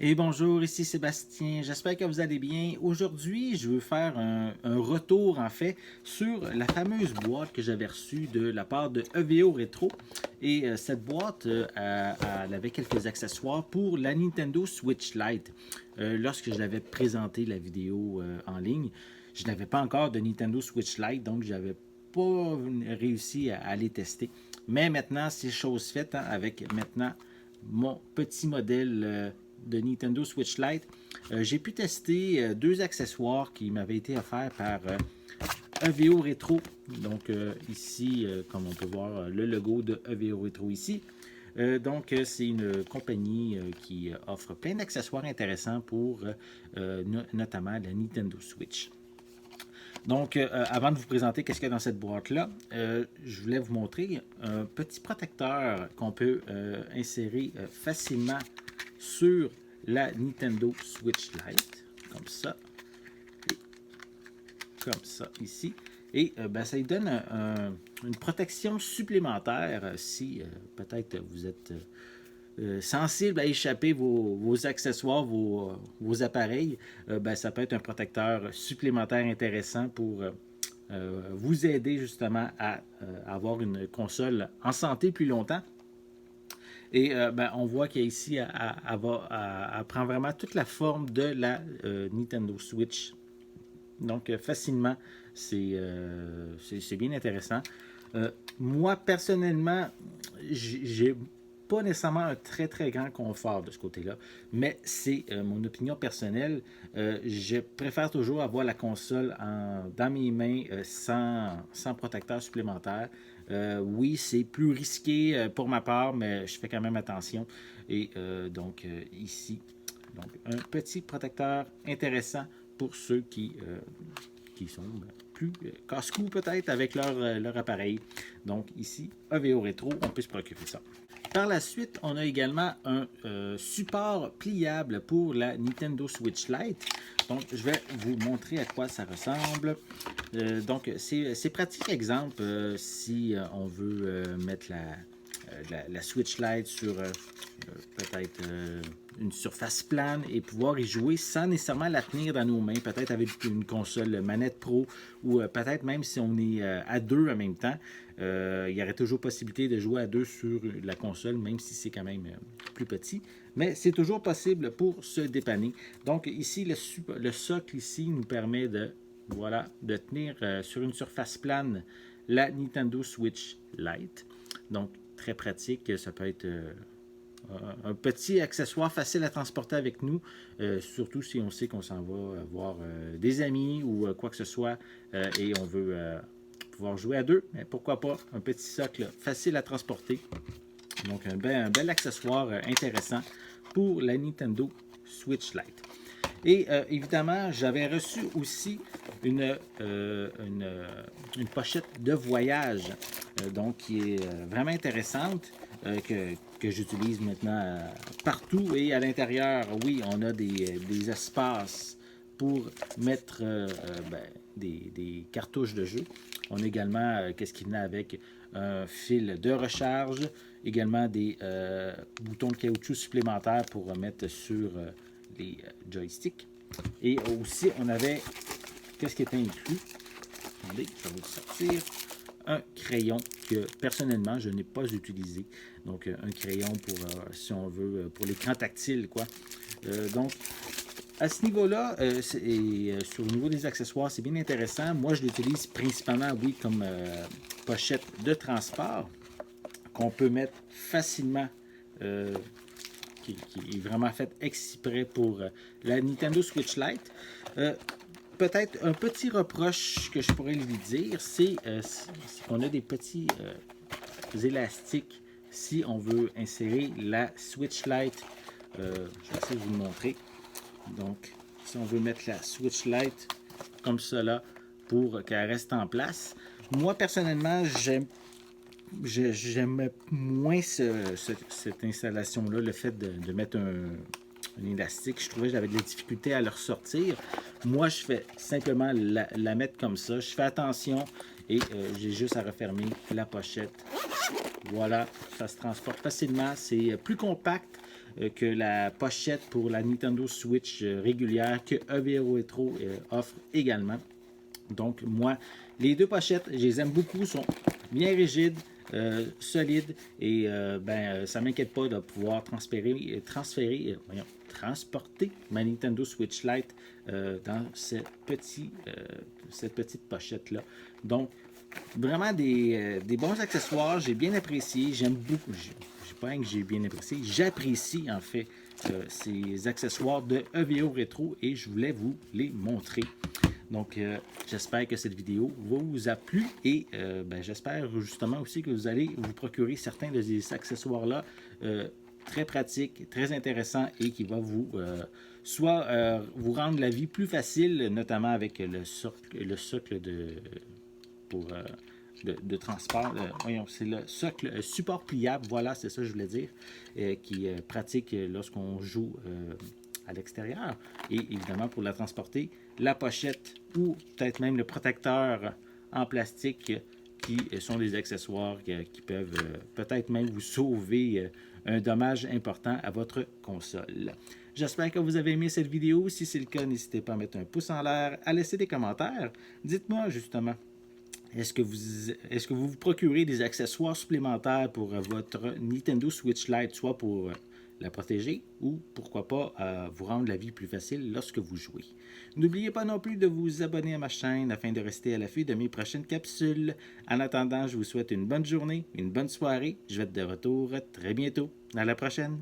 Et bonjour, ici Sébastien, j'espère que vous allez bien. Aujourd'hui, je veux faire un retour en fait sur la fameuse boîte que j'avais reçue de la part de EVO Retro. Et cette boîte, elle avait quelques accessoires pour la Nintendo Switch Lite. Lorsque je l'avais présenté la vidéo en ligne, je n'avais pas encore de Nintendo Switch Lite, donc je n'avais pas réussi à les tester. Mais maintenant, c'est chose faite hein, avec maintenant mon petit modèle de Nintendo Switch Lite. J'ai pu tester deux accessoires qui m'avaient été offerts par EVO Retro. Donc ici, comme on peut voir, le logo de EVO Retro ici. Donc, c'est une compagnie qui offre plein d'accessoires intéressants pour notamment la Nintendo Switch. Donc, avant de vous présenter qu'est-ce qu'il y a dans cette boîte-là, je voulais vous montrer un petit protecteur qu'on peut insérer facilement sur la Nintendo Switch Lite, comme ça, et comme ça ici. Et ben, ça lui donne une protection supplémentaire si peut-être vous êtes sensible à échapper vos accessoires, vos appareils. Ben, ça peut être un protecteur supplémentaire intéressant pour vous aider justement à avoir une console en santé plus longtemps. Et ben, on voit qu'ici, elle prend vraiment toute la forme de la Nintendo Switch. Donc, facilement, c'est bien intéressant. Moi, personnellement, j'ai pas nécessairement un très très grand confort de ce côté-là, mais c'est mon opinion personnelle. Je préfère toujours avoir la console dans mes mains sans protecteur supplémentaire. Oui, c'est plus risqué pour ma part, mais je fais quand même attention. Et donc ici, donc, un petit protecteur intéressant pour ceux qui sont plus casse-cou peut-être avec leur appareil. Donc ici, EVO Retro, on peut se procurer ça. Par la suite, on a également un support pliable pour la Nintendo Switch Lite. Donc, je vais vous montrer à quoi ça ressemble. Donc, c'est pratique, exemple, si on veut mettre la Switch Lite sur peut-être une surface plane et pouvoir y jouer sans nécessairement la tenir dans nos mains, peut-être avec une console manette pro ou peut-être même si on est à deux en même temps, il y aurait toujours possibilité de jouer à deux sur la console, même si c'est quand même plus petit. Mais c'est toujours possible pour se dépanner. Donc ici, le socle ici nous permet de, voilà, de tenir sur une surface plane la Nintendo Switch Lite. Donc très pratique, ça peut être un petit accessoire facile à transporter avec nous, surtout si on sait qu'on s'en va voir des amis ou quoi que ce soit et on veut pouvoir jouer à deux. Mais pourquoi pas un petit socle facile à transporter. Donc un bel accessoire intéressant pour la Nintendo Switch Lite. Et évidemment, j'avais reçu aussi une pochette de voyage, donc qui est vraiment intéressante, que j'utilise maintenant partout. Et à l'intérieur, oui, on a des espaces pour mettre ben, des cartouches de jeu. On a également, qu'est-ce qu'il y a avec un fil de recharge, également des boutons de caoutchouc supplémentaires pour mettre sur les joysticks. Et aussi, on avait, qu'est-ce qui était inclus? Attendez, je vais vous sortir un crayon que personnellement je n'ai pas utilisé. Donc un crayon pour, si on veut, pour l'écran tactile, quoi. Donc à ce niveau-là, et sur le niveau des accessoires, c'est bien intéressant. Moi, je l'utilise principalement, oui, comme pochette de transport qu'on peut mettre facilement, qui est vraiment faite exprès pour la Nintendo Switch Lite. Peut-être un petit reproche que je pourrais lui dire, c'est qu'on a des petits élastiques si on veut insérer la Switch Lite. Je vais essayer de vous le montrer. Donc, si on veut mettre la Switch Lite comme cela pour qu'elle reste en place. Moi, personnellement, j'aime moins cette installation-là, le fait de mettre un élastique. Je trouvais que j'avais de la difficulté à le ressortir. Moi, je fais simplement la mettre comme ça. Je fais attention et j'ai juste à refermer la pochette. Voilà, ça se transporte facilement. C'est plus compact. que la pochette pour la Nintendo Switch régulière que EVO Retro offre également. Donc moi, les deux pochettes, je les aime beaucoup, sont bien rigides, solides et ça ne m'inquiète pas de pouvoir transporter ma Nintendo Switch Lite dans cette petite pochette-là. Donc, vraiment des bons accessoires, j'ai bien apprécié, j'aime beaucoup, pas rien que j'ai bien apprécié, j'apprécie en fait ces accessoires de EVO Retro et je voulais vous les montrer. Donc, j'espère que cette vidéo vous a plu et j'espère justement aussi que vous allez vous procurer certains de ces accessoires-là très pratiques, très intéressants et qui va vous vous rendre la vie plus facile, notamment avec le socle de transport. Voyons, c'est le socle support pliable, voilà, c'est ça que je voulais dire, qui est pratique lorsqu'on joue à l'extérieur et évidemment pour la transporter, la pochette ou peut-être même le protecteur en plastique qui sont des accessoires qui peuvent peut-être même vous sauver un dommage important à votre console. J'espère que vous avez aimé cette vidéo. Si c'est le cas, n'hésitez pas à mettre un pouce en l'air, à laisser des commentaires. Dites-moi justement, est-ce que vous procurez des accessoires supplémentaires pour votre Nintendo Switch Lite, soit pour la protéger ou pourquoi pas vous rendre la vie plus facile lorsque vous jouez. N'oubliez pas non plus de vous abonner à ma chaîne afin de rester à l'affût de mes prochaines capsules. En attendant, je vous souhaite une bonne journée, une bonne soirée. Je vais être de retour très bientôt. À la prochaine!